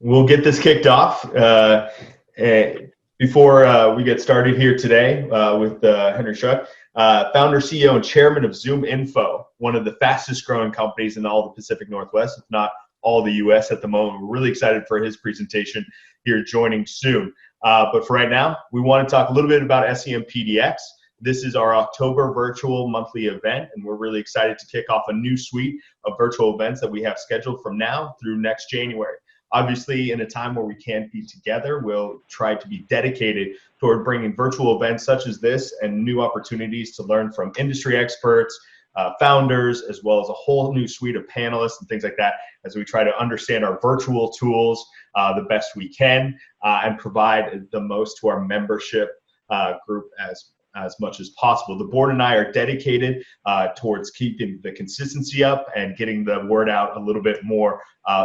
we'll get this kicked off. Before we get started here today with Henry Schuck, founder, CEO, and chairman of ZoomInfo, one of the fastest growing companies in all the Pacific Northwest, if not all the US at the moment. We're really excited for his presentation here joining soon. But for right now, we want to talk a little bit about SEMpdx. This is our October virtual monthly event, and we're really excited to kick off a new suite of virtual events that we have scheduled from now through next January. Obviously, in a time where we can't be together, we'll try to be dedicated toward bringing virtual events such as this and new opportunities to learn from industry experts, founders, as well as a whole new suite of panelists and things like that as we try to understand our virtual tools the best we can and provide the most to our membership group as much as possible. The board and I are dedicated towards keeping the consistency up and getting the word out a little bit more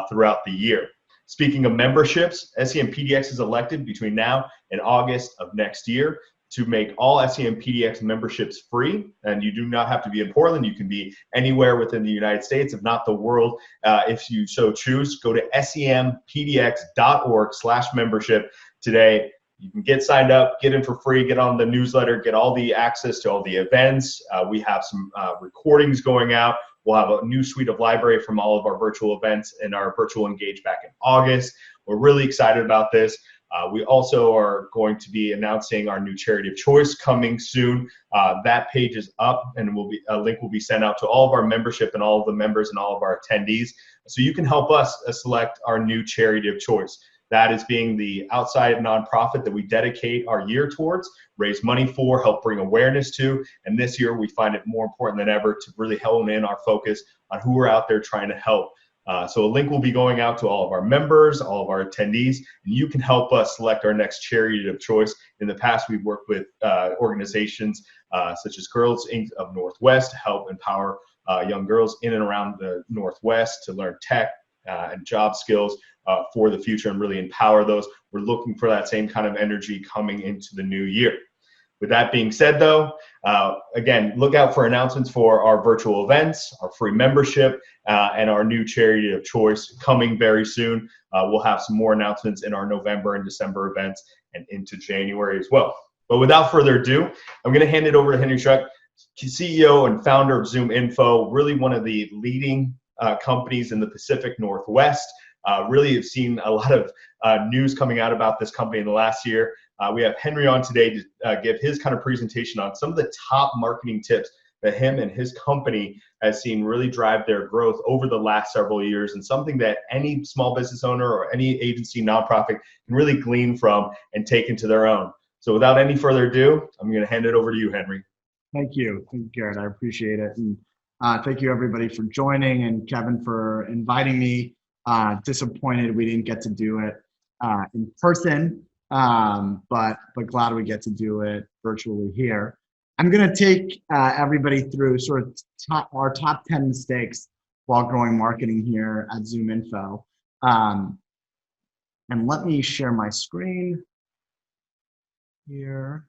throughout the year. Speaking of memberships, SEMpdx is elected between now and August of next year to make all SEMpdx memberships free. And you do not have to be in Portland. You can be anywhere within the United States, if not the world, if you so choose. Go to SEMpdx.org/membership today. You can get signed up, get in for free, get on the newsletter, get all the access to all the events. We have some recordings going out. We'll have a new suite of library from all of our virtual events and our virtual Engage back in August. We're really excited about this. We also are going to be announcing our new charity of choice coming soon. That page is up, and a link will be sent out to all of our membership and all of the members and all of our attendees. So you can help us select our new charity of choice. That is being the outside nonprofit that we dedicate our year towards, raise money for, help bring awareness to. And this year we find it more important than ever to really hone in our focus on who we're out there trying to help. So a link will be going out to all of our members, all of our attendees, and you can help us select our next charity of choice. In the past, we've worked with organizations such as Girls Inc. of Northwest to help empower young girls in and around the Northwest to learn tech and job skills for the future and really empower those. We're looking for that same kind of energy coming into the new year. With that being said, though, again, look out for announcements for our virtual events, our free membership, and our new charity of choice coming very soon. We'll have some more announcements in our November and December events and into January as well. But without further ado, I'm going to hand it over to Henry Schuck, CEO and founder of ZoomInfo, really one of the leading companies in the Pacific Northwest. Really have seen a lot of news coming out about this company in the last year. We have Henry on today to give his kind of presentation on some of the top marketing tips that him and his company has seen really drive their growth over the last several years, and something that any small business owner or any agency, nonprofit can really glean from and take into their own. So without any further ado, I'm going to hand it over to you, Henry. Thank you, Garrett. I appreciate it. And thank you, everybody, for joining, and Kevin for inviting me. Disappointed we didn't get to do it in person, but glad we get to do it virtually here. I'm going to take everybody through sort of our top 10 mistakes while growing marketing here at ZoomInfo. And let me share my screen here.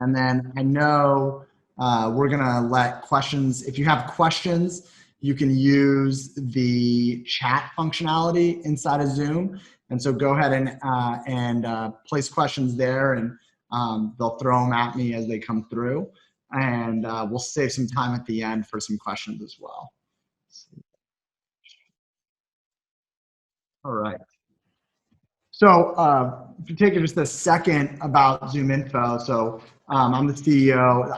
And then I know we're going to let questions, if you have questions, you can use the chat functionality inside of Zoom. And so go ahead and place questions there, and they'll throw them at me as they come through. And we'll save some time at the end for some questions as well. All right. So if you take just a second about ZoomInfo, so I'm the CEO.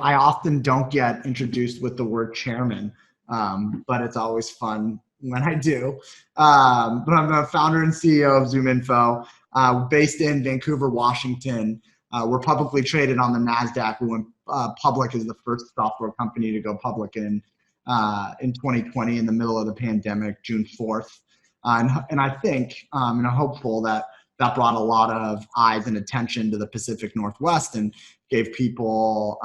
I often don't get introduced with the word chairman. But it's always fun when I do. But I'm the founder and CEO of ZoomInfo, based in Vancouver, Washington. We're publicly traded on the NASDAQ. We went public as the first software company to go public in 2020 in the middle of the pandemic, June 4th. And I think, and I'm hopeful that brought a lot of eyes and attention to the Pacific Northwest and gave people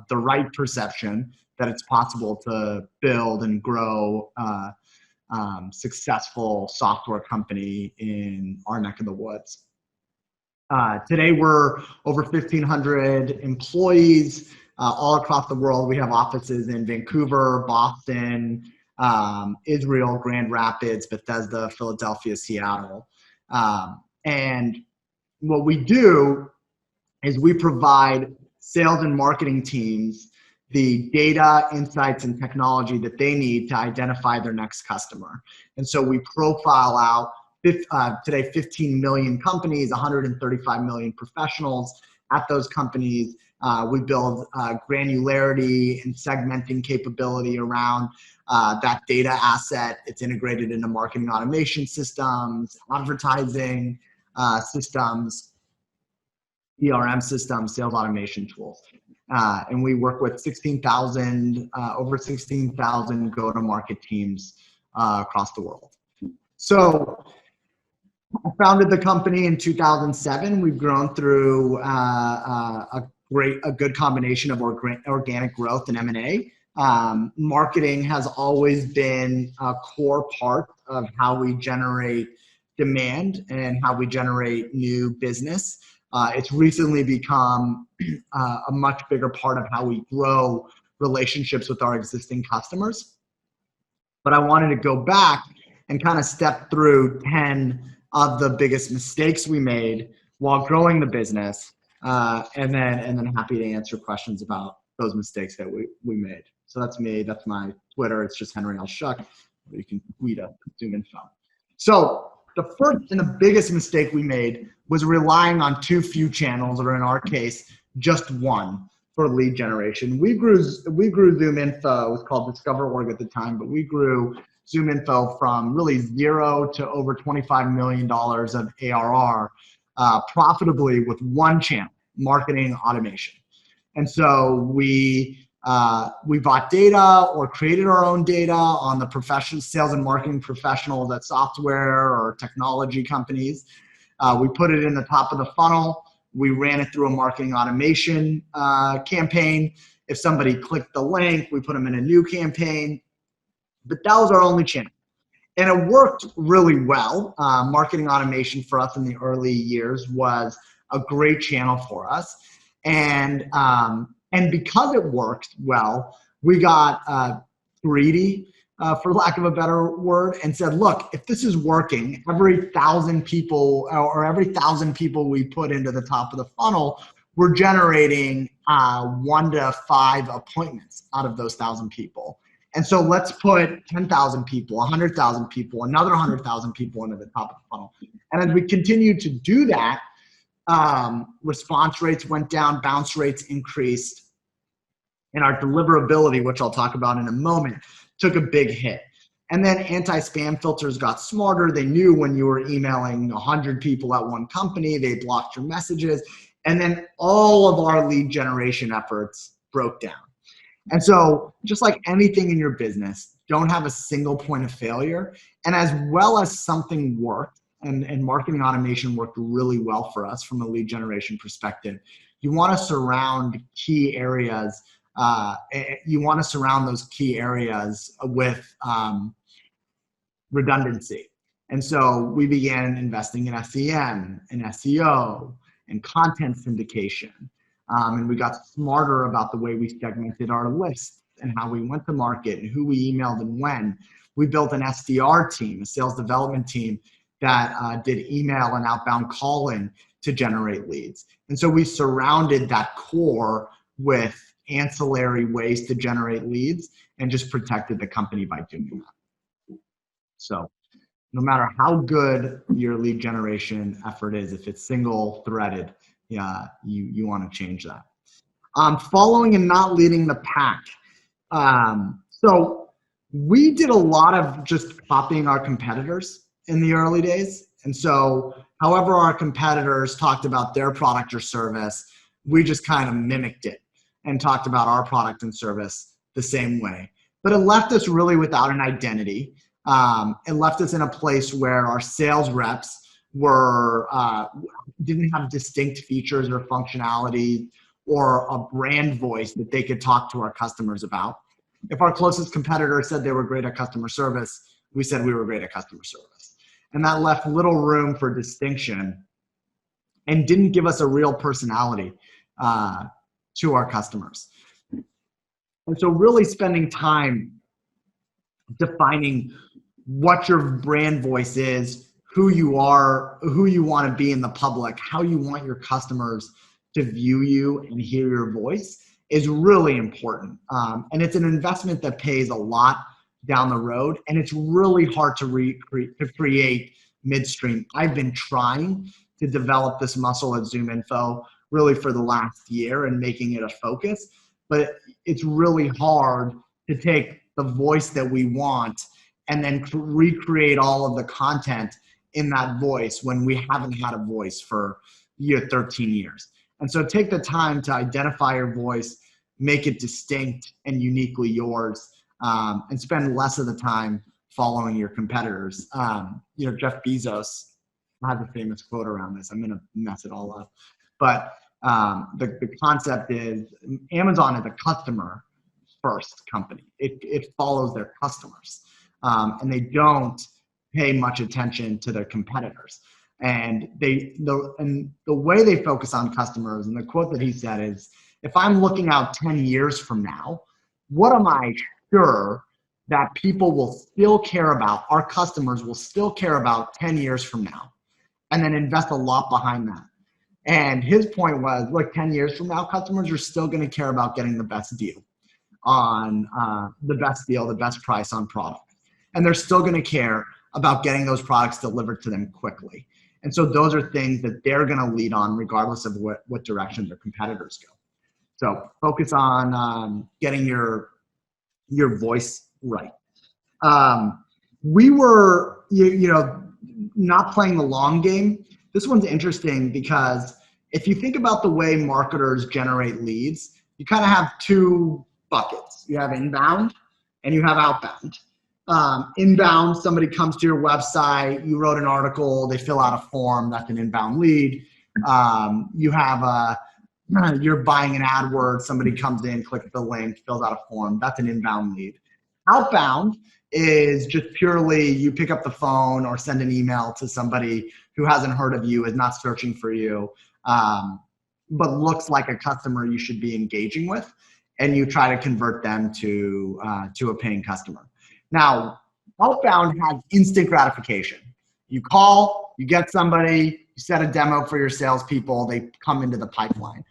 the right perception that it's possible to build and grow successful software company in our neck of the woods. Today we're over 1,500 employees all across the world. We have offices in Vancouver, Boston, Israel, Grand Rapids, Bethesda, Philadelphia, Seattle. And what we do is we provide sales and marketing teams the data, insights, and technology that they need to identify their next customer. And so we profile out today 15 million companies, 135 million professionals at those companies. We build granularity and segmenting capability around that data asset. It's integrated into marketing automation systems, advertising systems, CRM systems, sales automation tools. And we work with over 16,000 go-to-market teams across the world. So I founded the company in 2007. We've grown through a good combination of organic growth and M&A. Marketing has always been a core part of how we generate demand and how we generate new business. It's recently become a much bigger part of how we grow relationships with our existing customers. But I wanted to go back and kind of step through 10 of the biggest mistakes we made while growing the business, and then happy to answer questions about those mistakes that we made. So that's me. That's my Twitter. It's just Henry Schuck. You can tweet at ZoomInfo. So the first and the biggest mistake we made was relying on too few channels, or in our case, just one for lead generation. We grew ZoomInfo. It was called Discover.org at the time, but we grew ZoomInfo from really 0 to over $25 million of ARR profitably with one channel, marketing automation. And so we bought data or created our own data on the sales and marketing professionals at software or technology companies. We put it in the top of the funnel. We ran it through a marketing automation campaign. If somebody clicked the link, we put them in a new campaign. But that was our only channel. And it worked really well. Marketing automation for us in the early years was a great channel for us. And because it worked well, we got greedy, for lack of a better word, and said, look, if this is working, every 1,000 people or every 1,000 people we put into the top of the funnel, we're generating 1 to 5 appointments out of those 1,000 people. And so let's put 10,000 people, 100,000 people, another 100,000 people into the top of the funnel. And as we continued to do that, response rates went down, bounce rates increased, and our deliverability, which I'll talk about in a moment, took a big hit. And then anti-spam filters got smarter. They knew when you were emailing 100 people at one company, they blocked your messages. And then all of our lead generation efforts broke down. And so just like anything in your business, don't have a single point of failure. And as well as something worked, and marketing automation worked really well for us from a lead generation perspective, you want to surround key areas. You want to surround those key areas with redundancy. And so we began investing in SEM and SEO and content syndication. And we got smarter about the way we segmented our lists and how we went to market and who we emailed and when. We built an SDR team, a sales development team, that did email and outbound calling to generate leads. And so we surrounded that core with ancillary ways to generate leads and just protected the company by doing that. So no matter how good your lead generation effort is, if it's single threaded, you want to change that. Following and not leading the pack. So we did a lot of just copying our competitors in the early days. And so however our competitors talked about their product or service, we just kind of mimicked it and talked about our product and service the same way. But it left us really without an identity. It left us in a place where our sales reps didn't have distinct features or functionality or a brand voice that they could talk to our customers about. If our closest competitor said they were great at customer service, we said we were great at customer service. And that left little room for distinction and didn't give us a real personality to our customers. And so really spending time defining what your brand voice is, who you are, who you want to be in the public, how you want your customers to view you and hear your voice is really important. And it's an investment that pays a lot down the road, and it's really hard to create midstream. I've been trying to develop this muscle at ZoomInfo really for the last year and making it a focus, but it's really hard to take the voice that we want and then recreate all of the content in that voice when we haven't had a voice for 13 years. And so take the time to identify your voice, make it distinct and uniquely yours, and spend less of the time following your competitors. Jeff Bezos has a famous quote around this. I'm going to mess it all up. But the concept is Amazon is a customer first company. It follows their customers, and they don't pay much attention to their competitors. And the way they focus on customers, and the quote that he said is, if I'm looking out 10 years from now, what am I sure that people will still care about, our customers will still care about 10 years from now, and then invest a lot behind that. And his point was, look, 10 years from now, customers are still going to care about getting the best deal on the best price on product. And they're still going to care about getting those products delivered to them quickly. And so those are things that they're going to lead on regardless of what direction their competitors go. So focus on getting your voice right. We were, not playing the long game. This one's interesting because if you think about the way marketers generate leads, you kind of have two buckets. You have inbound and you have outbound. Inbound, somebody comes to your website, you wrote an article, they fill out a form, that's an inbound lead. You have you're buying an AdWords, somebody comes in, clicks the link, fills out a form, that's an inbound lead. Outbound is just purely you pick up the phone or send an email to somebody who hasn't heard of you, is not searching for you, but looks like a customer you should be engaging with, and you try to convert them to a paying customer. Now, outbound has instant gratification. You call, you get somebody, you set a demo for your salespeople, they come into the pipeline.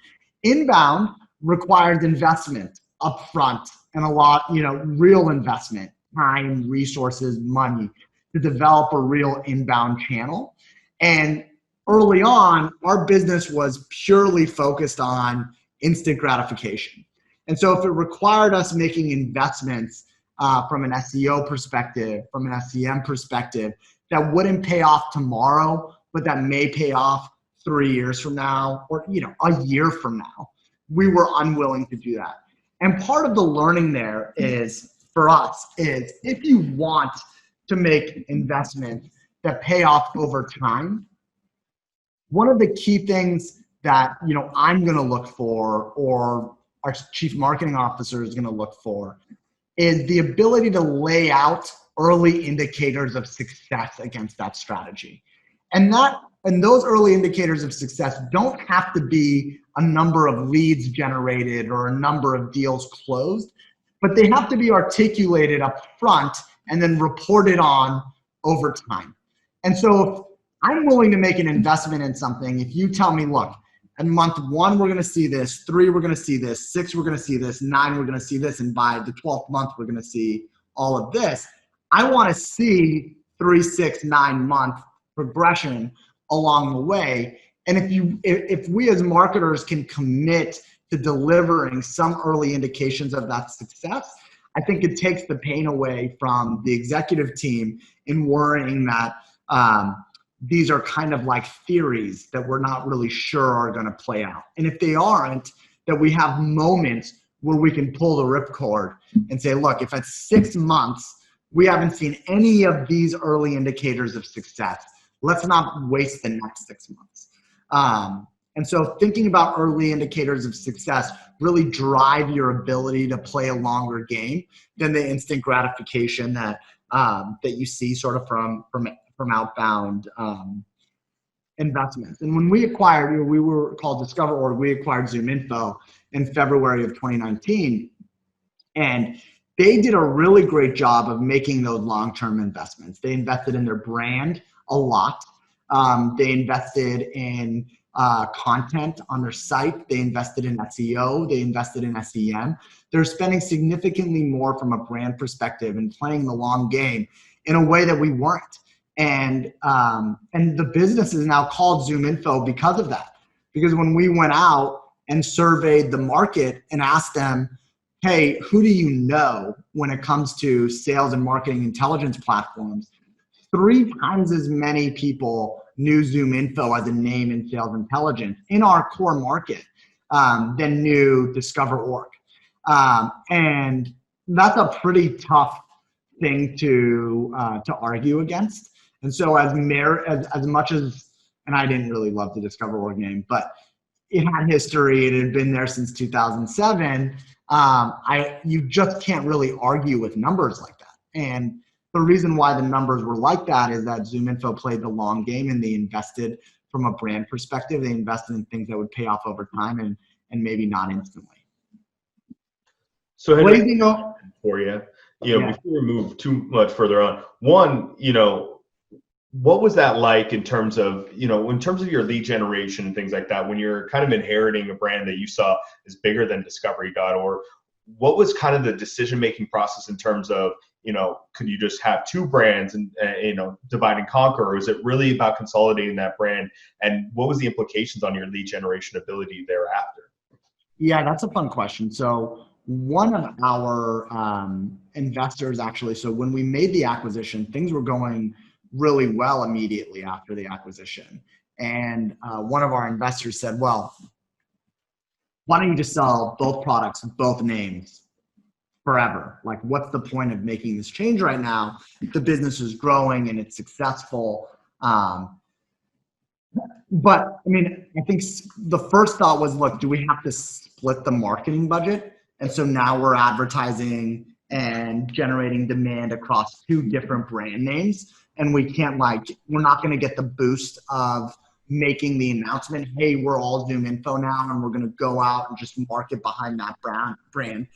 Inbound requires investment upfront and a lot, real investment, time, resources, money to develop a real inbound channel. And early on, our business was purely focused on instant gratification. And so if it required us making investments from an SEO perspective, from an SEM perspective, that wouldn't pay off tomorrow, but that may pay off 3 years from now or a year from now, we were unwilling to do that. And part of the learning there is, for us, is if you want to make investments that pay off over time, one of the key things that I'm going to look for, or our chief marketing officer is going to look for, is the ability to lay out early indicators of success against that strategy. And those early indicators of success don't have to be a number of leads generated or a number of deals closed, but they have to be articulated up front and then reported on over time. And so if I'm willing to make an investment in something, if you tell me, look, in month 1, we're going to see this, 3, we're going to see this, 6, we're going to see this, 9, we're going to see this, and by the 12th month, we're going to see all of this. I want to see 3, 6, 9 month progression along the way. And if we as marketers can commit to delivering some early indications of that success, I think it takes the pain away from the executive team in worrying that these are kind of like theories that we're not really sure are going to play out. And if they aren't, that we have moments where we can pull the ripcord and say, look, if at 6 months we haven't seen any of these early indicators of success, let's not waste the next 6 months. And so thinking about early indicators of success really drive your ability to play a longer game than the instant gratification that you see sort of from outbound investments. And when we acquired, we were called Discover.org, we acquired ZoomInfo in February of 2019. And they did a really great job of making those long-term investments. They invested in their brand a lot. They invested in content on their site. They invested in SEO. They invested in SEM. They're spending significantly more from a brand perspective and playing the long game in a way that we weren't. And the business is now called ZoomInfo because of that. Because when we went out and surveyed the market and asked them, hey, who do you know when it comes to sales and marketing intelligence platforms? 3 times as many people knew ZoomInfo as a name in sales intelligence in our core market than knew Discover.org. And that's a pretty tough thing to argue against. And so as much as, and I didn't really love the Discover.org name, but it had history. It had been there since 2007. You just can't really argue with numbers like that. And the reason why the numbers were like that is that ZoomInfo played the long game, and they invested from a brand perspective. They invested in things that would pay off over time and maybe not instantly. So Henry, Glazing for you, before we move too much further on, one, what was that like in terms of your lead generation and things like that, when you're kind of inheriting a brand that you saw is bigger than Discovery.org? What was kind of the decision-making process in terms of, could you just have 2 brands and, divide and conquer, or is it really about consolidating that brand? And what was the implications on your lead generation ability thereafter? Yeah, that's a fun question. So one of our investors actually, so when we made the acquisition, things were going really well immediately after the acquisition. And one of our investors said, well, why don't you just sell both products, both names forever? Like, what's the point of making this change right now? The business is growing and it's successful. But I mean, I think the first thought was, look, do we have to split the marketing budget? And so now we're advertising and generating demand across 2 different brand names. And we can't we're not going to get the boost of making the announcement, hey, we're all ZoomInfo now, and we're going to go out and just market behind that brand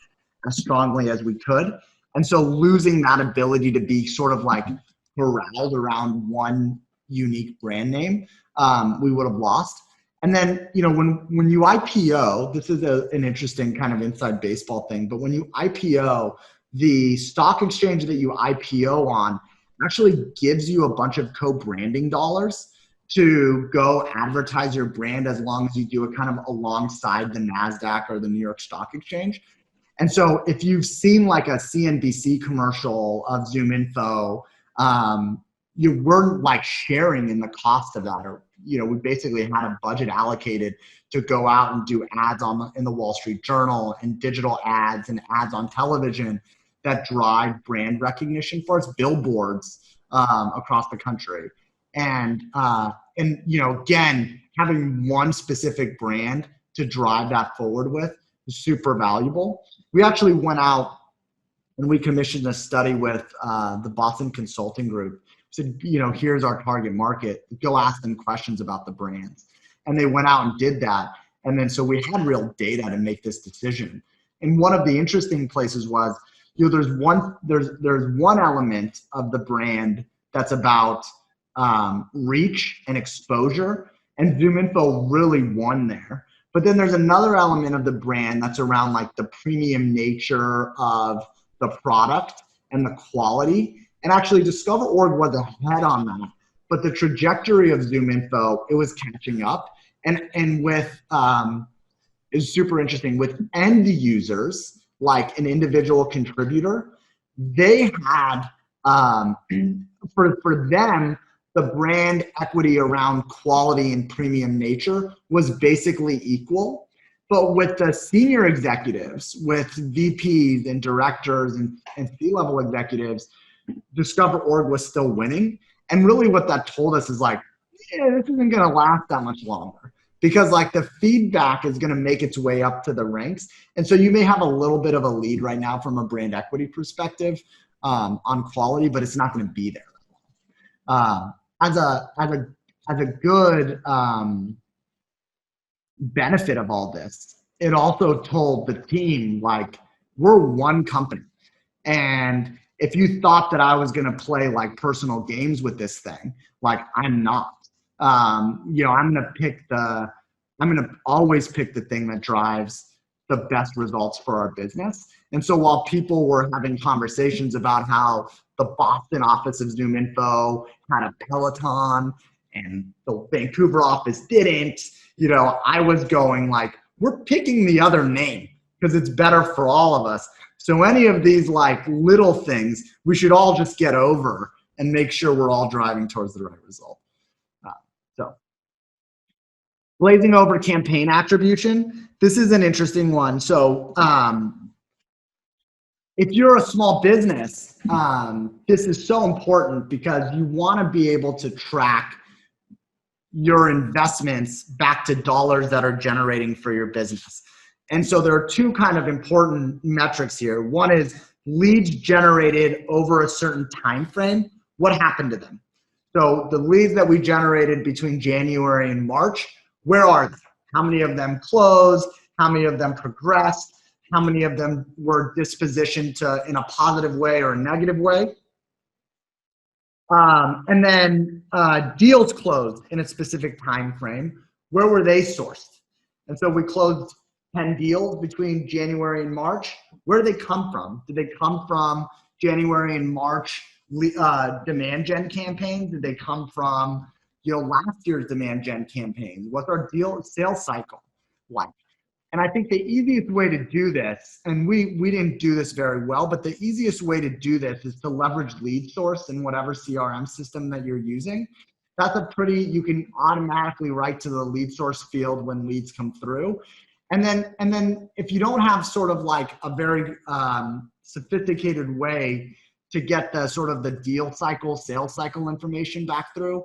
as strongly as we could. And so losing that ability to be sort of corralled around one unique brand name, we would have lost. And then, when you IPO, this is an interesting kind of inside baseball thing, but when you IPO, the stock exchange that you IPO on actually gives you a bunch of co-branding dollars to go advertise your brand, as long as you do it kind of alongside the NASDAQ or the New York Stock Exchange. And so if you've seen a CNBC commercial of ZoomInfo, you weren't sharing in the cost of that, or we basically had a budget allocated to go out and do ads in the Wall Street Journal, and digital ads and ads on television that drive brand recognition for us, billboards across the country. And again, having one specific brand to drive that forward with is super valuable. We actually went out and we commissioned a study with the Boston Consulting Group. Said, here's our target market. Go ask them questions about the brands. And they went out and did that. And then so we had real data to make this decision. And one of the interesting places was, there's one element of the brand that's about reach and exposure, and ZoomInfo really won there. But then there's another element of the brand that's around the premium nature of the product and the quality. And actually Discover.org was ahead on that, but the trajectory of ZoomInfo, it was catching up. And with is super interesting with end users, like an individual contributor, they had for them, the brand equity around quality and premium nature was basically equal. But with the senior executives, with VPs and directors and C-level executives, Discover.org was still winning. And really what that told us is this isn't going to last that much longer, because the feedback is going to make its way up to the ranks. And so you may have a little bit of a lead right now from a brand equity perspective on quality, but it's not going to be there. As a good benefit of all this, it also told the team we're one company, and if you thought that I was going to play like personal games with this thing, like I'm not. You know, I'm going to always pick the thing that drives the best results for our business. And so while people were having conversations about how the Boston office of ZoomInfo had a Peloton and the Vancouver office didn't, you know, I was going like, we're picking the other name because it's better for all of us. So any of these like little things, we should all just get over and make sure we're all driving towards the right result. So glazing over campaign attribution. This is an interesting one. So if you're a small business, this is so important because you want to be able to track your investments back to dollars that are generating for your business. And so there are two kind of important metrics here. One is leads generated over a certain time frame. What happened to them? So the leads that we generated between January and March, where are they? How many of them closed? How many of them progressed? How many of them were dispositioned to in a positive way or a negative way? And then deals closed in a specific time frame. Where were they sourced? And so we closed 10 deals between January and March. Where did they come from? Did they come from January and March demand gen campaigns? Did they come from, you know, last year's demand gen campaigns? What's our deal sales cycle like? And I think the easiest way to do this, and we didn't do this very well, but the easiest way to do this is to leverage lead source in whatever CRM system that you're using. That's you can automatically write to the lead source field when leads come through. And then if you don't have sort of like a very sophisticated way to get the sort of the deal cycle, sales cycle information back through,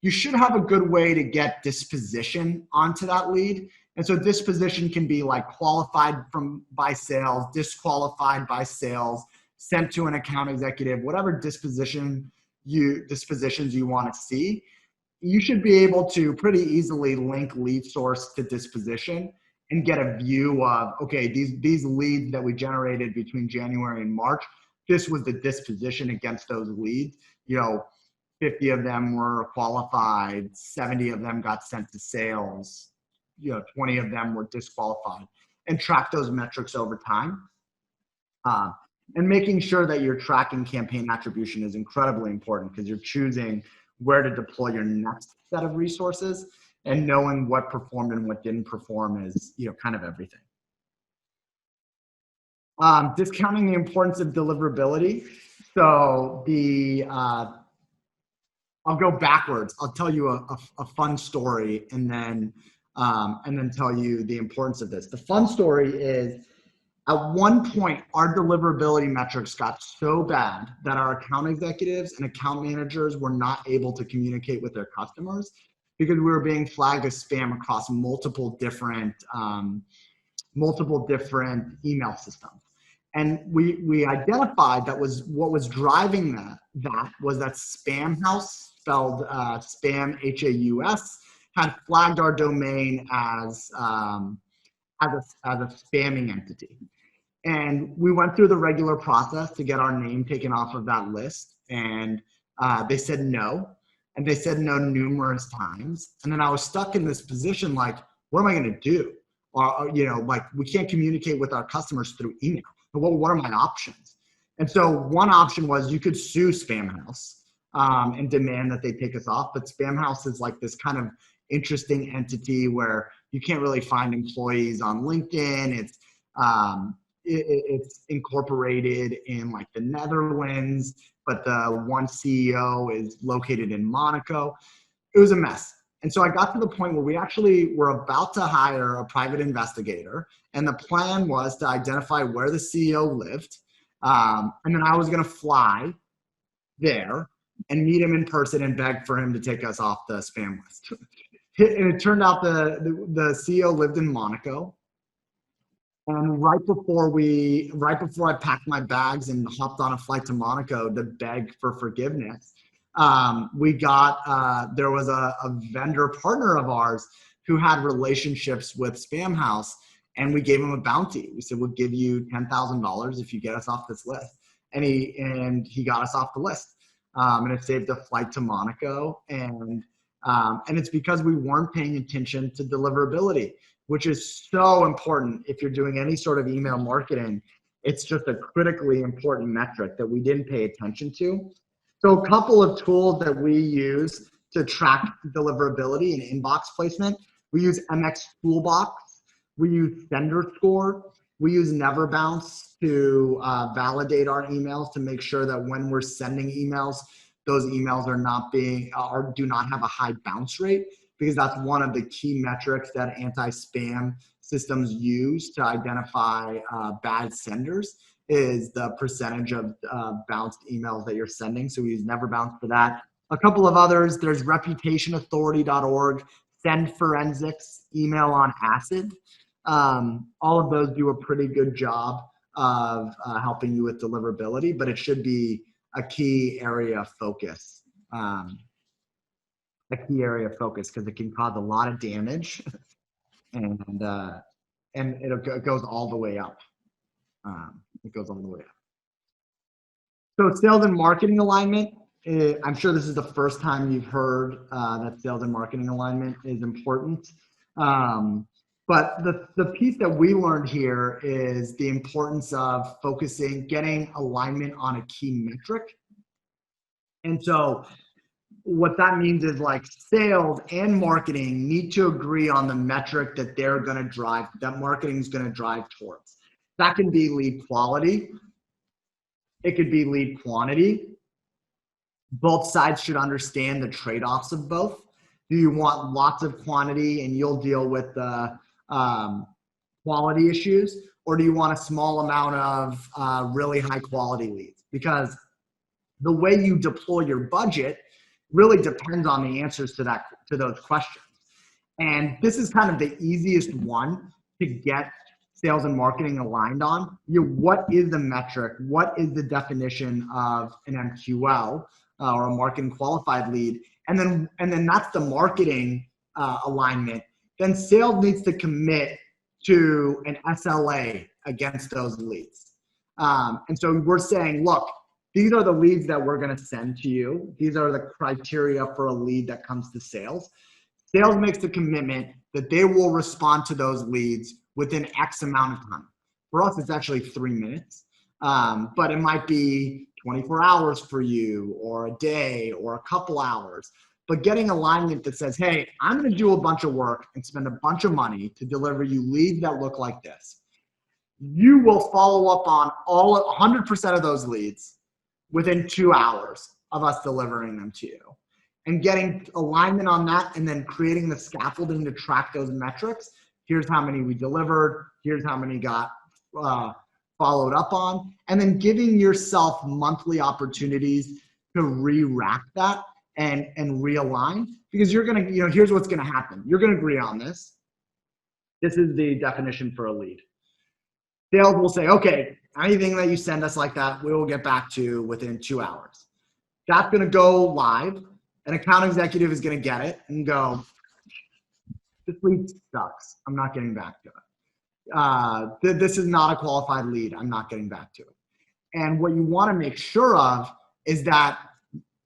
you should have a good way to get disposition onto that lead. And so disposition can be like qualified by sales, disqualified by sales, sent to an account executive, whatever dispositions you want to see. You should be able to pretty easily link lead source to disposition and get a view of, okay, these leads that we generated between January and March, this was the disposition against those leads. You know, 50 of them were qualified, 70 of them got sent to sales, you know, 20 of them were disqualified, and track those metrics over time. And making sure that you're tracking campaign attribution is incredibly important because you're choosing where to deploy your next set of resources, and knowing what performed and what didn't perform is, you know, kind of everything. Discounting the importance of deliverability. So I'll go backwards. I'll tell you a fun story and then tell you the importance of this. The fun story is, at one point, our deliverability metrics got so bad that our account executives and account managers were not able to communicate with their customers because we were being flagged as spam across multiple different email systems. And we identified that what was driving that was that Spamhaus, spelled spam Haus, had flagged our domain as a spamming entity. And we went through the regular process to get our name taken off of that list. And they said no. And they said no numerous times. And then I was stuck in this position, like, what am I going to do? Or, you know, like, we can't communicate with our customers through email. What are my options? And so one option was you could sue Spamhaus and demand that they take us off. But Spamhaus is like this kind of interesting entity where you can't really find employees on LinkedIn. It's incorporated in like the Netherlands, but the one CEO is located in Monaco. It was a mess. And so I got to the point where we actually were about to hire a private investigator. And the plan was to identify where the CEO lived. And then I was going to fly there and meet him in person and beg for him to take us off the spam list. And it turned out the CEO lived in Monaco. And right before I packed my bags and hopped on a flight to Monaco to beg for forgiveness, there was a vendor partner of ours who had relationships with Spamhaus, and we gave him a bounty. We said, we'll give you $10,000 if you get us off this list. and he got us off the list. And it saved a flight to Monaco. And it's because we weren't paying attention to deliverability, which is so important if you're doing any sort of email marketing. It's just a critically important metric that we didn't pay attention to. So a couple of tools that we use to track deliverability and inbox placement. We use MX Toolbox. We use Sender Score. We use Never Bounce to validate our emails to make sure that when we're sending emails, those emails are not being or do not have a high bounce rate, because that's one of the key metrics that anti-spam systems use to identify bad senders, is the percentage of bounced emails that you're sending. So we use Never Bounce for that. A couple of others, there's reputationauthority.org, Send Forensics, Email on Acid. All of those do a pretty good job of helping you with deliverability, but it should be a key area of focus. Because it can cause a lot of damage, and it goes all the way up. It goes all the way up. So sales and marketing alignment. I'm sure this is the first time you've heard that sales and marketing alignment is important. But the piece that we learned here is the importance of getting alignment on a key metric. And so what that means is, like, sales and marketing need to agree on the metric that they're going to drive, that marketing is going to drive towards. That can be lead quality. It could be lead quantity. Both sides should understand the trade-offs of both. Do you want lots of quantity and you'll deal with the quality issues, or do you want a small amount of really high quality leads? Because the way you deploy your budget really depends on the answers to those questions. And this is kind of the easiest one to get sales and marketing aligned on. What is the metric? What is the definition of an MQL or a marketing qualified lead? And then that's the marketing alignment. Then sales needs to commit to an SLA against those leads. And so we're saying, look, these are the leads that we're going to send to you. These are the criteria for a lead that comes to sales. Sales makes the commitment that they will respond to those leads within X amount of time. For us, it's actually 3 minutes, but it might be 24 hours for you, or a day, or a couple hours. But getting alignment that says, hey, I'm going to do a bunch of work and spend a bunch of money to deliver you leads that look like this. You will follow up on 100% of those leads within 2 hours of us delivering them to you. And getting alignment on that, and then creating the scaffolding to track those metrics. Here's how many we delivered. Here's how many got followed up on. And then giving yourself monthly opportunities to re-rack that and realign. Because you're going to, here's what's going to happen. You're going to agree on this. This is the definition for a lead. Sales will say, okay, anything that you send us like that, we will get back to within 2 hours. That's going to go live. An account executive is going to get it and go, this lead sucks. I'm not getting back to it. This is not a qualified lead. I'm not getting back to it. And what you want to make sure of is that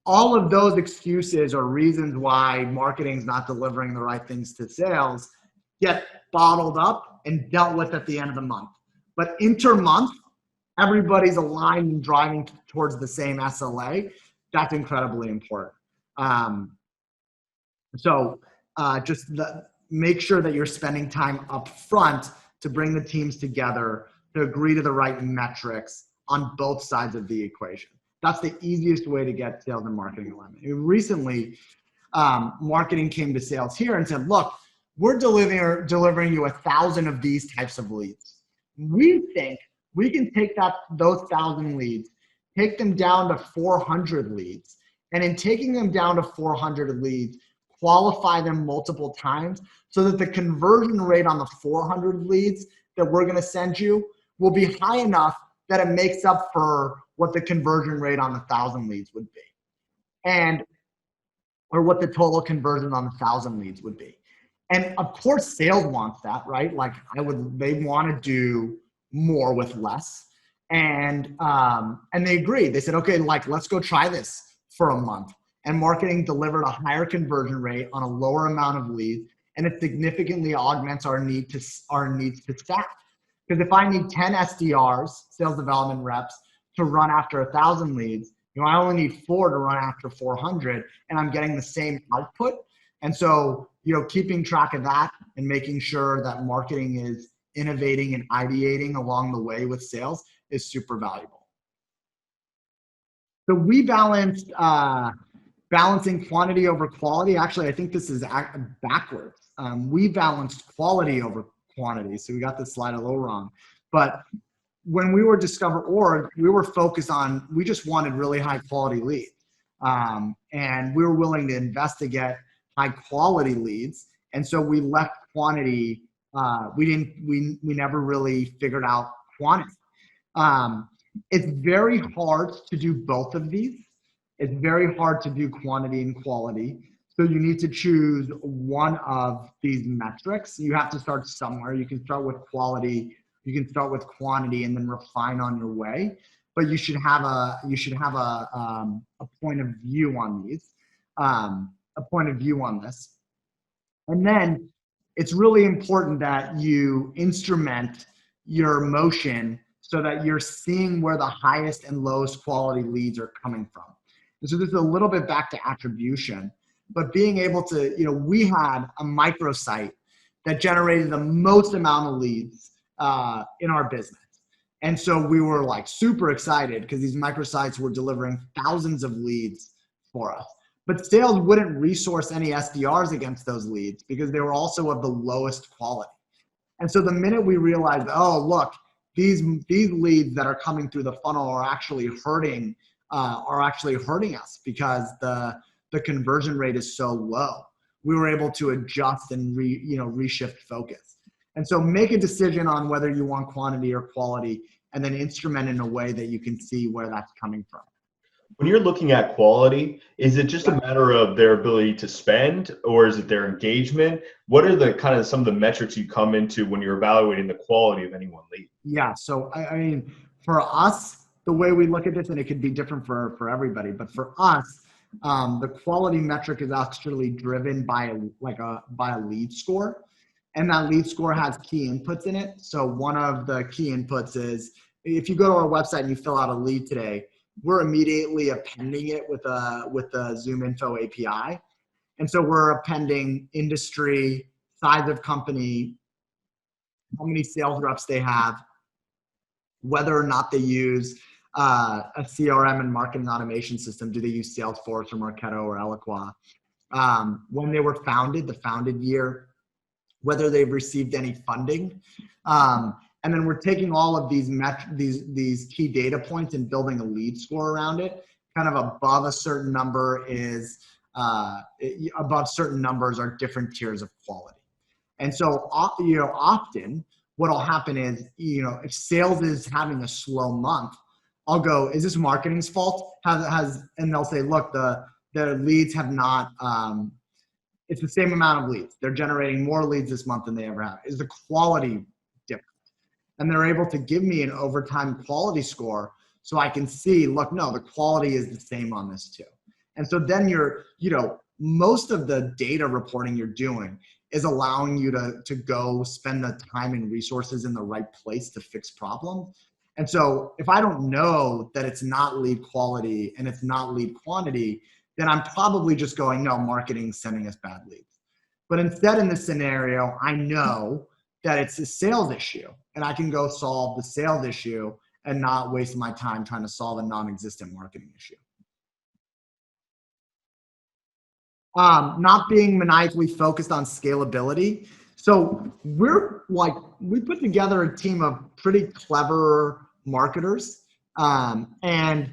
all of those excuses or reasons why marketing is not delivering the right things to sales get bottled up and dealt with at the end of the month. But inter-month, everybody's aligned and driving towards the same SLA. That's incredibly important. Make sure that you're spending time up front to bring the teams together to agree to the right metrics on both sides of the equation. That's the easiest way to get sales and marketing alignment. Recently, marketing came to sales here and said, look, we're delivering you 1,000 of these types of leads. We think we can take those 1,000 leads, take them down to 400 leads, and in taking them down to 400 leads, qualify them multiple times so that the conversion rate on the 400 leads that we're going to send you will be high enough that it makes up for what the conversion rate on the 1,000 leads would be, or what the total conversion on the 1,000 leads would be. And of course, sales wants that, right? Like they want to do more with less. And they agreed. They said, okay, like, let's go try this for a month. And marketing delivered a higher conversion rate on a lower amount of leads, and it significantly augments our needs to staff. Because if I need 10 SDRs, sales development reps, to run after 1,000 leads, I only need 4 to run after 400, and I'm getting the same output. And so, keeping track of that and making sure that marketing is innovating and ideating along the way with sales is super valuable. So we balanced balancing quantity over quality. Actually, I think this is backwards. We balanced quality over quantity. So we got this slide a little wrong. But when we were Discover Org, we were focused on, we just wanted really high quality leads. And we were willing to invest to get high quality leads. And so we left quantity. We never really figured out quantity. It's very hard to do both of these. It's very hard to do quantity and quality. So you need to choose one of these metrics. You have to start somewhere. You can start with quality, you can start with quantity, and then refine on your way. But you should have a point of view on these, a point of view on this. And then it's really important that you instrument your motion so that you're seeing where the highest and lowest quality leads are coming from. And so this is a little bit back to attribution, but being able to, we had a microsite that generated the most amount of leads in our business. And so we were like super excited because these microsites were delivering thousands of leads for us. But sales wouldn't resource any SDRs against those leads because they were also of the lowest quality. And so the minute we realized, oh, look, these leads that are coming through the funnel are actually hurting us because the conversion rate is so low, we were able to adjust and reshift focus. And so make a decision on whether you want quantity or quality, and then instrument in a way that you can see where that's coming from. When you're looking at quality, is it just a matter of their ability to spend, or is it their engagement? What are the kind of some of the metrics you come into when you're evaluating the quality of any one lead? Yeah, so I mean, for us, the way we look at this, and it could be different for everybody, but for us, the quality metric is actually driven by a lead score, and that lead score has key inputs in it. So one of the key inputs is, if you go to our website and you fill out a lead today, we're immediately appending it with the ZoomInfo API. And so we're appending industry, size of company, how many sales reps they have, whether or not they use a CRM and marketing automation system. Do they use Salesforce or Marketo or Eloqua? When they were founded, the founded year, whether they've received any funding. And then we're taking all of these key data points and building a lead score around it. Kind of above a certain number is, above certain numbers are different tiers of quality. And so, often what will happen is, if sales is having a slow month, I'll go, is this marketing's fault? And they'll say, look, the leads have not, it's the same amount of leads. They're generating more leads this month than they ever have. Is the quality different? And they're able to give me an overtime quality score so I can see, look, no, the quality is the same on this too. And so then most of the data reporting you're doing is allowing you to go spend the time and resources in the right place to fix problems. And so if I don't know that it's not lead quality and it's not lead quantity, then I'm probably just going, no, marketing's sending us bad leads. But instead, in this scenario, I know that it's a sales issue, and I can go solve the sales issue and not waste my time trying to solve a non-existent marketing issue. Not being maniacally focused on scalability. So we put together a team of pretty clever marketers, and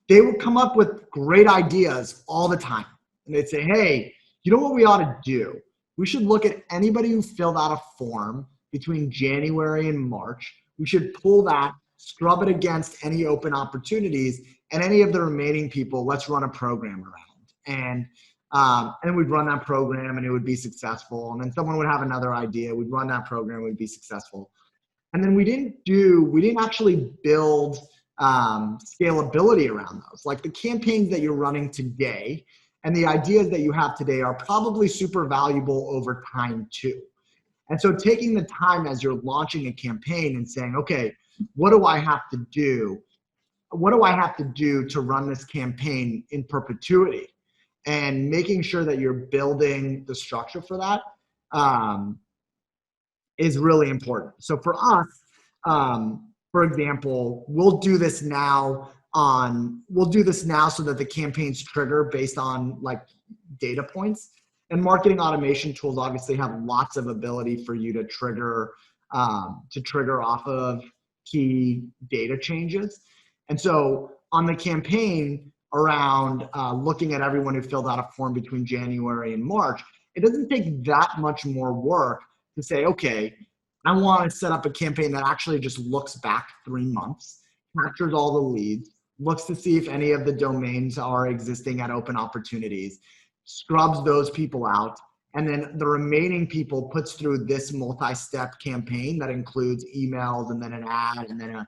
they would come up with great ideas all the time. And they'd say, hey, you know what we ought to do? We should look at anybody who filled out a form between January and March. We should pull that, scrub it against any open opportunities, and any of the remaining people, let's run a program around. And we'd run that program and it would be successful. And then someone would have another idea. We'd run that program, it would be successful. And then we didn't actually build scalability around those. Like the campaigns that you're running today and the ideas that you have today are probably super valuable over time too. And so taking the time as you're launching a campaign and saying, okay, what do I have to do? What do I have to do to run this campaign in perpetuity? And making sure that you're building the structure for that is really important. So for us, for example, we'll do this now so that the campaigns trigger based on like data points. And marketing automation tools obviously have lots of ability for you to trigger off of key data changes. And so on the campaign around looking at everyone who filled out a form between January and March, it doesn't take that much more work to say, okay, I want to set up a campaign that actually just looks back 3 months, captures all the leads, looks to see if any of the domains are existing at open opportunities, scrubs those people out, and then the remaining people puts through this multi-step campaign that includes emails and then an ad and then a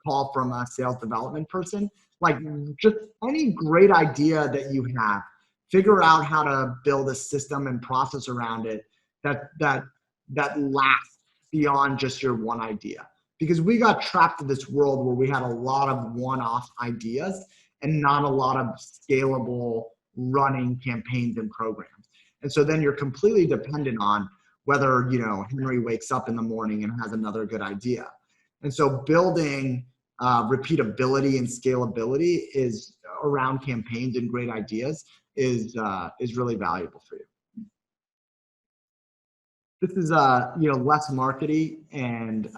call from a sales development person. Like just any great idea that you have, figure out how to build a system and process around it that lasts beyond just your one idea. Because we got trapped in this world where we had a lot of one-off ideas and not a lot of scalable running campaigns and programs. And so then you're completely dependent on whether, Henry wakes up in the morning and has another good idea. And so building repeatability and scalability is around campaigns and great ideas is really valuable for you. This is less marketing and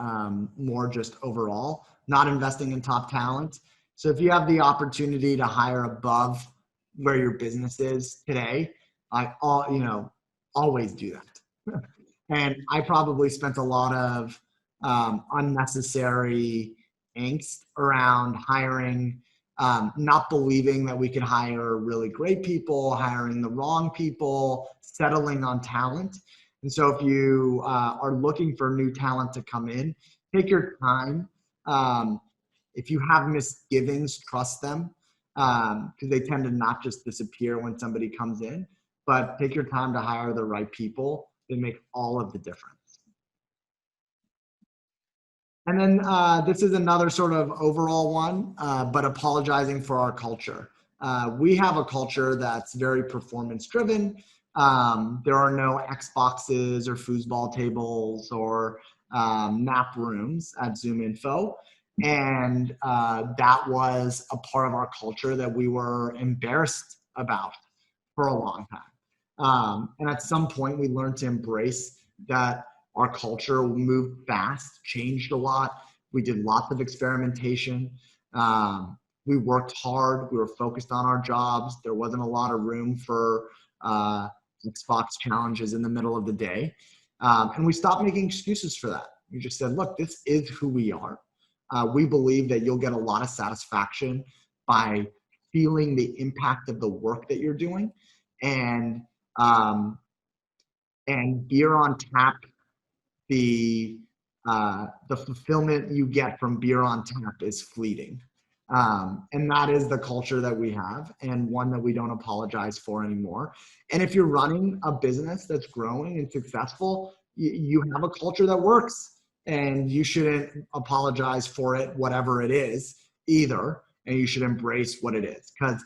more just overall, not investing in top talent. So if you have the opportunity to hire above where your business is today, always do that. And I probably spent a lot of unnecessary angst around hiring, not believing that we could hire really great people, hiring the wrong people, settling on talent. And so if you are looking for new talent to come in, take your time. If you have misgivings, trust them, because they tend to not just disappear when somebody comes in, but take your time to hire the right people. They make all of the difference. And then this is another sort of overall one, but apologizing for our culture. We have a culture that's very performance driven. There are no Xboxes or foosball tables or map rooms at ZoomInfo. And that was a part of our culture that we were embarrassed about for a long time. And at some point we learned to embrace that our culture moved fast, changed a lot. We did lots of experimentation. We worked hard. We were focused on our jobs. There wasn't a lot of room for Xbox challenges in the middle of the day. And we stopped making excuses for that. We just said, look, this is who we are. We believe that you'll get a lot of satisfaction by feeling the impact of the work that you're doing. And beer on tap, the fulfillment you get from beer on tap is fleeting. And that is the culture that we have, and one that we don't apologize for anymore. And if you're running a business that's growing and successful, you have a culture that works, and you shouldn't apologize for it, whatever it is, either. And you should embrace what it is, because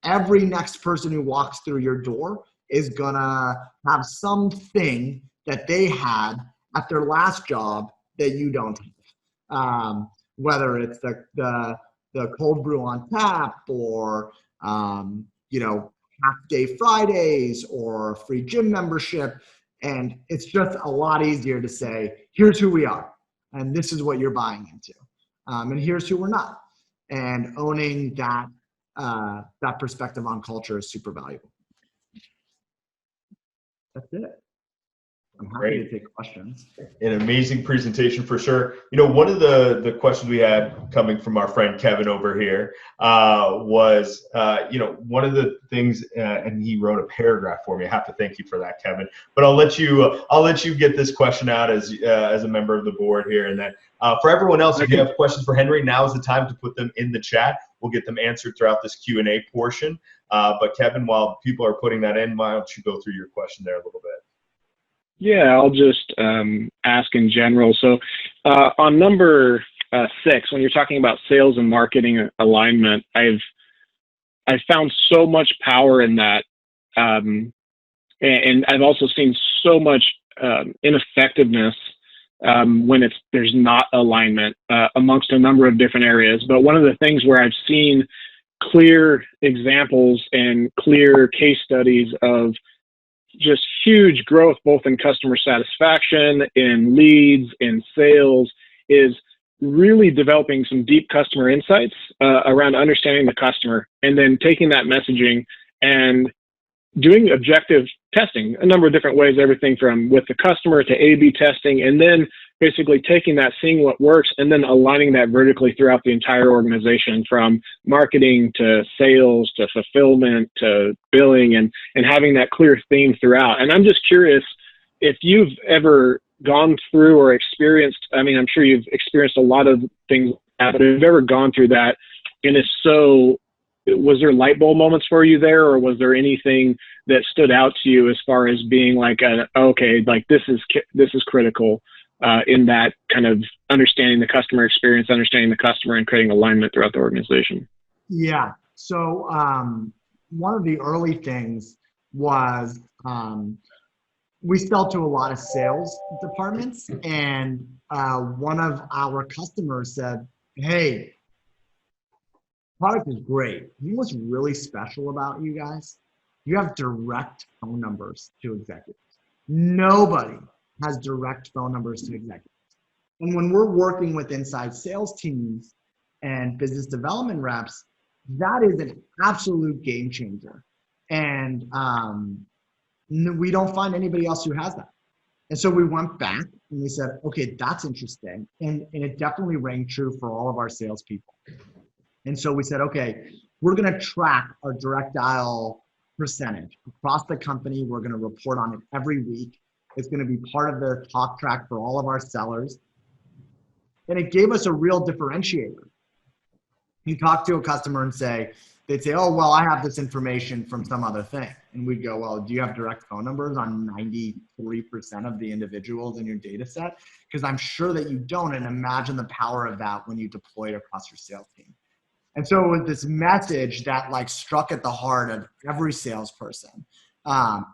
every next person who walks through your door is gonna have something that they had at their last job that you don't have. Whether it's the cold brew on tap, or half day Fridays, or free gym membership. And it's just a lot easier to say, here's who we are, and this is what you're buying into, and here's who we're not. And owning that perspective on culture is super valuable. That's it. I'm happy Great. to take questions. An amazing presentation for sure. You know, one of the questions we had coming from our friend Kevin over here was, you know, one of the things, and he wrote a paragraph for me. I have to thank you for that, Kevin. But I'll let you get this question out as a member of the board here, and then for everyone else, if you have questions for Henry, now is the time to put them in the chat. We'll get them answered throughout this Q&A portion. But Kevin, while people are putting that in, why don't you go through your question there a little bit? Yeah, I'll just ask in general. So on number 6, when you're talking about sales and marketing alignment, I've found so much power in that, and I've also seen so much ineffectiveness when there's not alignment amongst a number of different areas. But one of the things where I've seen clear examples and clear case studies of just huge growth, both in customer satisfaction, in leads, in sales, is really developing some deep customer insights around understanding the customer, and then taking that messaging and doing objective testing a number of different ways, everything from with the customer to A/B testing, and then basically taking that, seeing what works, and then aligning that vertically throughout the entire organization, from marketing to sales to fulfillment to billing, and having that clear theme throughout. And I'm just curious if you've ever gone through or experienced, I mean, I'm sure you've experienced a lot of things, but have you ever gone through that? And if so, was there light bulb moments for you there, or was there anything that stood out to you as far as being like, okay, like this is critical in that kind of understanding the customer experience, understanding the customer, and creating alignment throughout the organization? Yeah. So one of the early things was we sell to a lot of sales departments, and one of our customers said, "Hey, product is great. You know what's really special about you guys? You have direct phone numbers to executives. Nobody has direct phone numbers to executives." And when we're working with inside sales teams and business development reps, that is an absolute game changer. And we don't find anybody else who has that. And so we went back and we said, okay, that's interesting. And it definitely rang true for all of our salespeople. And so we said, okay, we're going to track our direct dial percentage across the company. We're going to report on it every week. It's going to be part of the talk track for all of our sellers. And it gave us a real differentiator. You talk to a customer and they'd say, oh, well, I have this information from some other thing. And we'd go, well, do you have direct phone numbers on 93% of the individuals in your data set? Because I'm sure that you don't. And imagine the power of that when you deploy it across your sales team. And so it was this message that like struck at the heart of every salesperson,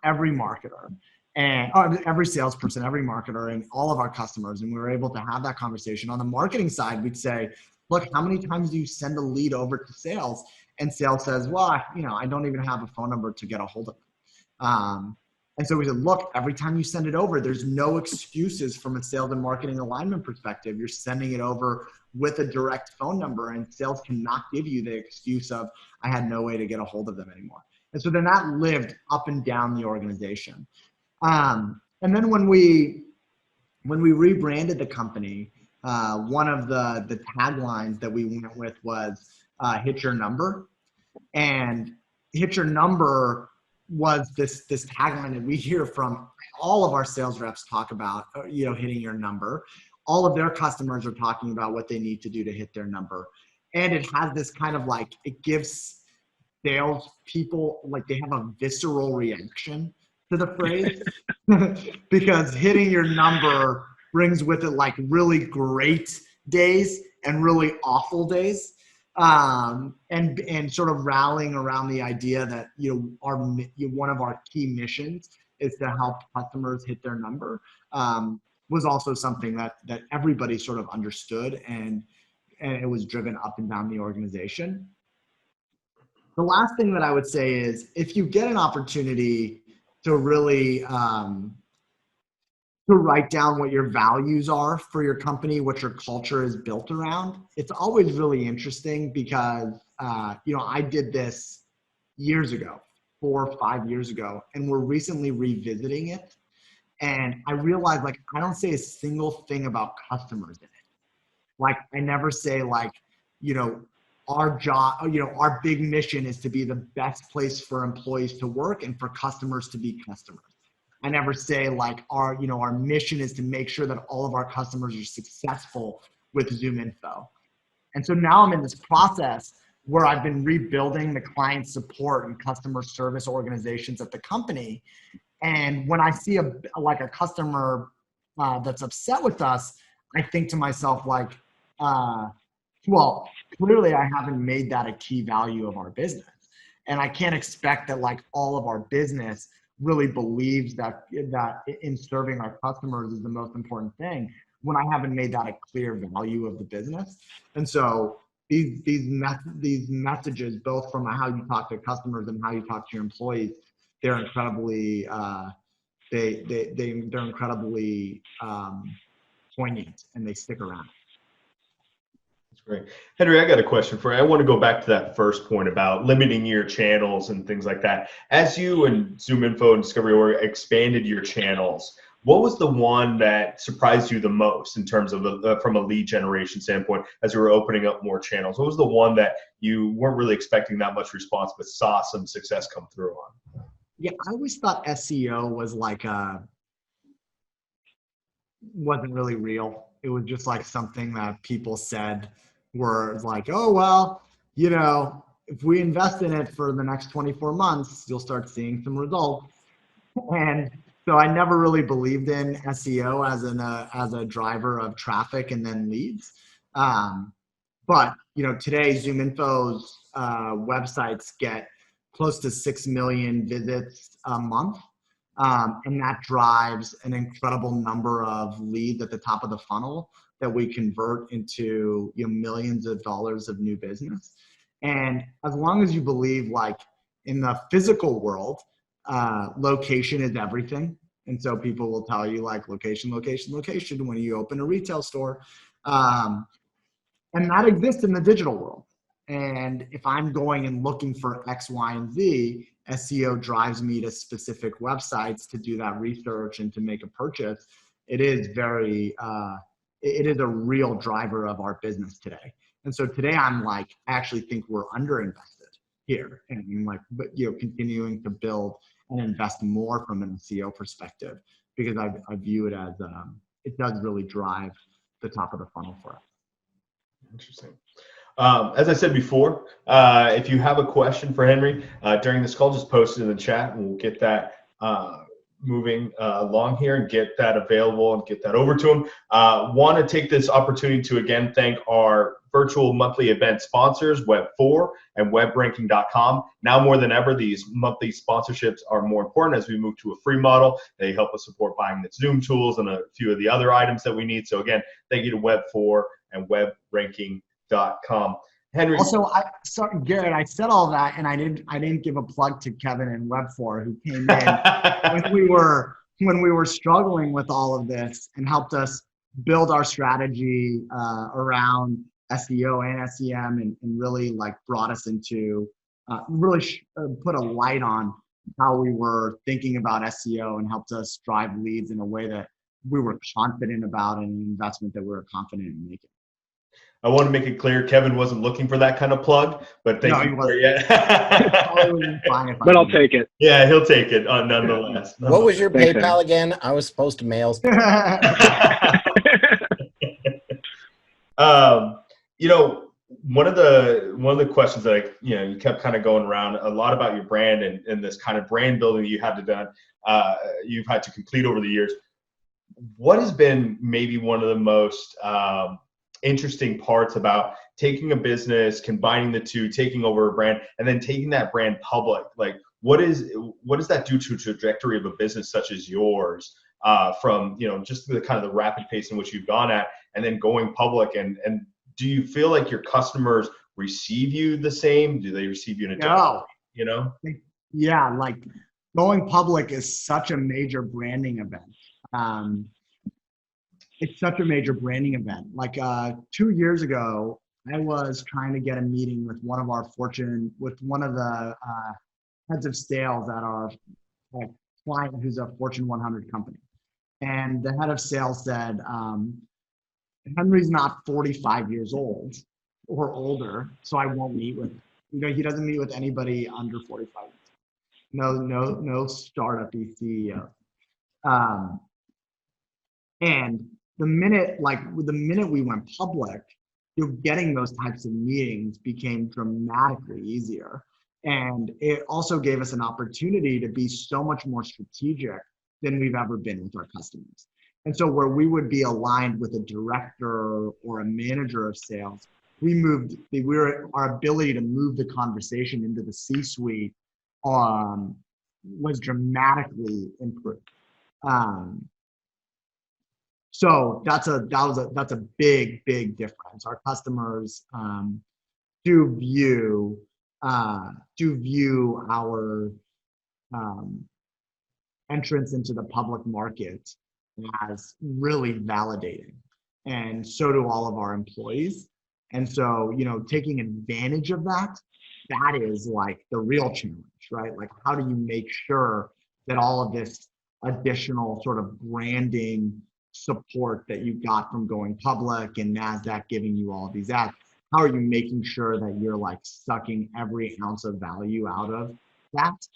every marketer, and every salesperson, every marketer, and all of our customers. And we were able to have that conversation. On the marketing side, we'd say, look, how many times do you send a lead over to sales? And sales says, well, I don't even have a phone number to get a hold of them. And so we said, look, every time you send it over, there's no excuses from a sales and marketing alignment perspective. You're sending it over with a direct phone number, and sales cannot give you the excuse of, I had no way to get a hold of them anymore. And so then that lived up and down the organization. And then when we rebranded the company, one of the taglines that we went with was hit your number. And hit your number was this tagline that we hear from all of our sales reps talk about, hitting your number. All of their customers are talking about what they need to do to hit their number. And it has this kind of like, it gives sales people, like they have a visceral reaction to the phrase because hitting your number brings with it like really great days and really awful days. And sort of rallying around the idea that, one of our key missions is to help customers hit their number, was also something that everybody sort of understood, and it was driven up and down the organization. The last thing that I would say is if you get an opportunity to really to write down what your values are for your company, what your culture is built around, it's always really interesting because, I did this years ago, 4 or 5 years ago, and we're recently revisiting it. And I realized like, I don't say a single thing about customers in it. Like I never say like, you know, our job, you know, our big mission is to be the best place for employees to work and for customers to be customers. I never say like our, you know, our mission is to make sure that all of our customers are successful with ZoomInfo. And so now I'm in this process where I've been rebuilding the client support and customer service organizations at the company. And when I see a customer that's upset with us, I think to myself like, well, clearly I haven't made that a key value of our business. And I can't expect that like all of our business really believes that in serving our customers is the most important thing when I haven't made that a clear value of the business. And so these messages, both from how you talk to customers and how you talk to your employees, they're incredibly they're incredibly poignant, and they stick around. That's great. Henry, I got a question for you. I want to go back to that first point about limiting your channels and things like that. As you and ZoomInfo and Discovery Org expanded your channels, what was the one that surprised you the most in terms of from a lead generation standpoint as you were opening up more channels? What was the one that you weren't really expecting that much response but saw some success come through on? Yeah, I always thought SEO was like wasn't really real. It was just like something that people said were like, oh, well, you know, if we invest in it for the next 24 months, you'll start seeing some results. And so I never really believed in SEO as a driver of traffic and then leads. But, you know, today ZoomInfo's websites get close to 6 million visits a month. And that drives an incredible number of leads at the top of the funnel that we convert into, you know, millions of dollars of new business. And as long as you believe like in the physical world, location is everything. And so people will tell you like location, location, location when you open a retail store. And that exists in the digital world. And if I'm going and looking for X, Y, and Z, SEO drives me to specific websites to do that research and to make a purchase. It is it is a real driver of our business today. And so today I'm like, I actually think we're underinvested here, and like, but you know, continuing to build and invest more from an SEO perspective, because I view it as it does really drive the top of the funnel for us. Interesting. As I said before, if you have a question for Henry during this call, just post it in the chat and we'll get that moving along here and get that available and get that over to him. Want to take this opportunity to again thank our virtual monthly event sponsors, Web4 and webranking.com. Now more than ever, these monthly sponsorships are more important as we move to a free model. They help us support buying the Zoom tools and a few of the other items that we need. So again, thank you to Web4 and webranking.com. Henry. Also, sorry, Garrett, I said all that, and I didn't give a plug to Kevin and Web4 who came in when we were struggling with all of this and helped us build our strategy around SEO and SEM, and really like brought us into put a light on how we were thinking about SEO and helped us drive leads in a way that we were confident about, and an investment that we were confident in making. I want to make it clear, Kevin wasn't looking for that kind of plug, but thank you for it. But I'll take it. Yeah, he'll take it nonetheless. What was your PayPal again? I was supposed to mail. You know, one of the questions that you kept kind of going around a lot about your brand and this kind of brand building that you've had to complete over the years. What has been maybe one of the most interesting parts about taking a business, combining the two, taking over a brand, and then taking that brand public? Like, what does that do to a trajectory of a business such as yours, from just the kind of the rapid pace in which you've gone at, and then going public? And do you feel like your customers receive you the same? Do they receive you in a different way, Yeah, like going public is such a major branding event. It's such a major branding event. Like 2 years ago, I was trying to get a meeting with one of the heads of sales at our client who's a Fortune 100 company. And the head of sales said, Henry's not 45 years old or older, so I won't meet with him. He doesn't meet with anybody under 45. No startup-y CEO. And the minute we went public, getting those types of meetings became dramatically easier. And it also gave us an opportunity to be so much more strategic than we've ever been with our customers. And so where we would be aligned with a director or a manager of sales, our ability to move the conversation into the C-suite was dramatically improved. So that's a big difference. Our customers do view our entrance into the public market as really validating, and so do all of our employees. And so, taking advantage of that is like the real challenge, right? Like, how do you make sure that all of this additional sort of branding support that you got from going public and NASDAQ giving you all of these ads, how are you making sure that you're like sucking every ounce of value out of that?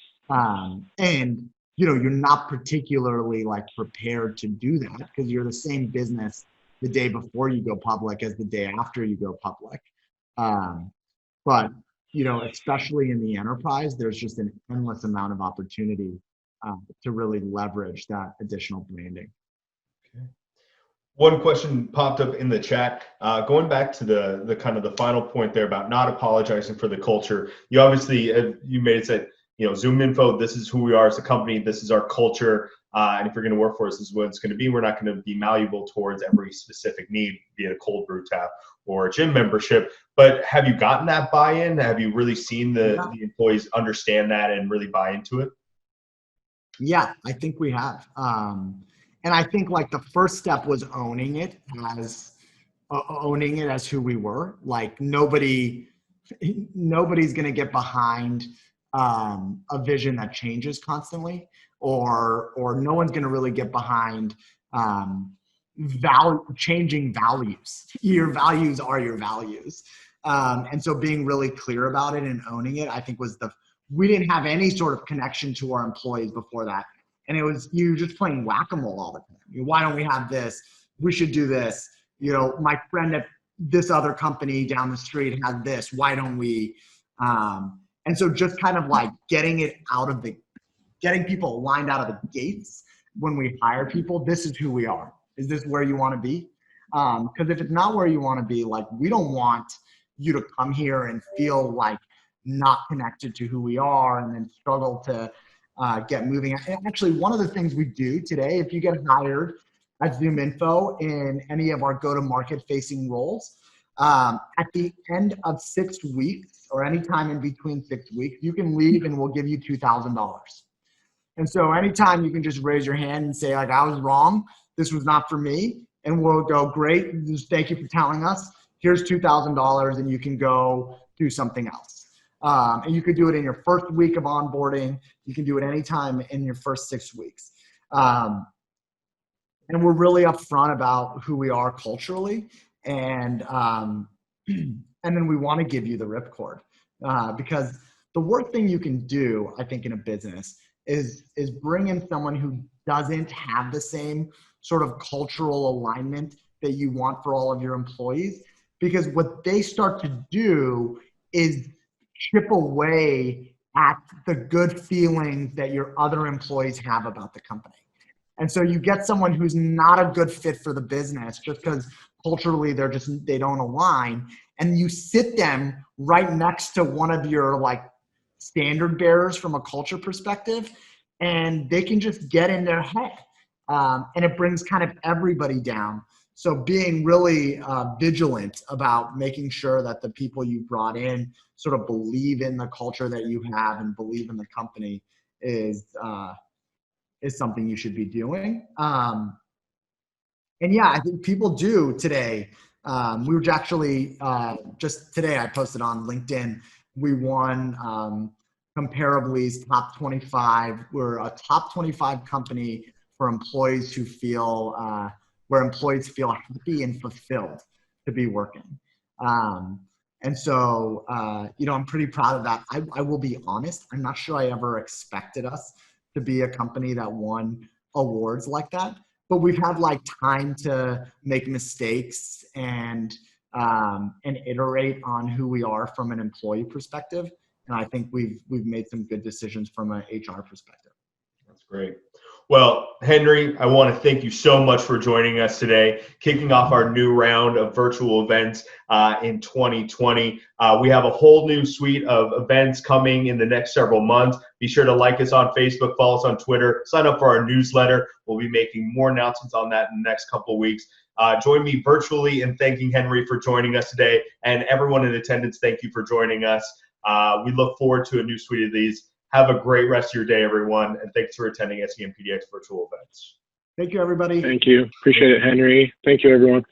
And you're not particularly like prepared to do that because you're the same business the day before you go public as the day after you go public. But especially in the enterprise, there's just an endless amount of opportunity to really leverage that additional branding. Okay. One question popped up in the chat. Going back to the kind of the final point there about not apologizing for the culture. You obviously you made it said, ZoomInfo, this is who we are as a company. This is our culture. And if you're going to work for us, this is what it's going to be. We're not going to be malleable towards every specific need, be it a cold brew tap or a gym membership. But have you gotten that buy-in? Have you really seen the employees understand that and really buy into it? Yeah, I think we have. And I think like the first step was owning it as who we were. Like nobody's going to get behind a vision that changes constantly, or no one's going to really get behind changing values. Your values are your values. And so being really clear about it and owning it, I think we didn't have any sort of connection to our employees before that. And it was you just playing whack-a-mole all the time. Why don't we have this? We should do this. My friend at this other company down the street had this. Why don't we? And so just kind of like getting people lined out of the gates when we hire people. This is who we are. Is this where you want to be? Because if it's not where you want to be, like we don't want you to come here and feel like not connected to who we are and then struggle to get moving. And actually, one of the things we do today, if you get hired at ZoomInfo in any of our go-to-market facing roles, at the end of 6 weeks or any time in between 6 weeks, you can leave and we'll give you $2,000. And so anytime you can just raise your hand and say, like, I was wrong, this was not for me. And we'll go, great, just thank you for telling us. Here's $2,000 and you can go do something else. And you could do it in your first week of onboarding. You can do it anytime in your first 6 weeks. And we're really upfront about who we are culturally. And then we want to give you the ripcord because the worst thing you can do, I think, in a business is bring in someone who doesn't have the same sort of cultural alignment that you want for all of your employees. Because what they start to do is chip away at the good feelings that your other employees have about the company. And so you get someone who's not a good fit for the business just because culturally they don't align, and you sit them right next to one of your like standard bearers from a culture perspective, and they can just get in their head, and it brings kind of everybody down. So being really vigilant about making sure that the people you brought in sort of believe in the culture that you have and believe in the company is something you should be doing. And yeah, I think people do today. We were actually, just today I posted on LinkedIn, we won Comparably's top 25. We're a top 25 company for employees who feel where employees feel happy and fulfilled to be working. And so, I'm pretty proud of that. I will be honest, I'm not sure I ever expected us to be a company that won awards like that, but we've had like time to make mistakes and iterate on who we are from an employee perspective. And I think we've made some good decisions from an HR perspective. That's great. Well, Henry, I want to thank you so much for joining us today, kicking off our new round of virtual events in 2020. We have a whole new suite of events coming in the next several months. Be sure to like us on Facebook, follow us on Twitter, sign up for our newsletter. We'll be making more announcements on that in the next couple of weeks. Join me virtually in thanking Henry for joining us today, and everyone in attendance, thank you for joining us. We look forward to a new suite of these. Have a great rest of your day, everyone, and thanks for attending SEMpdx virtual events. Thank you, everybody. Thank you. Appreciate it, Henry. Thank you, everyone.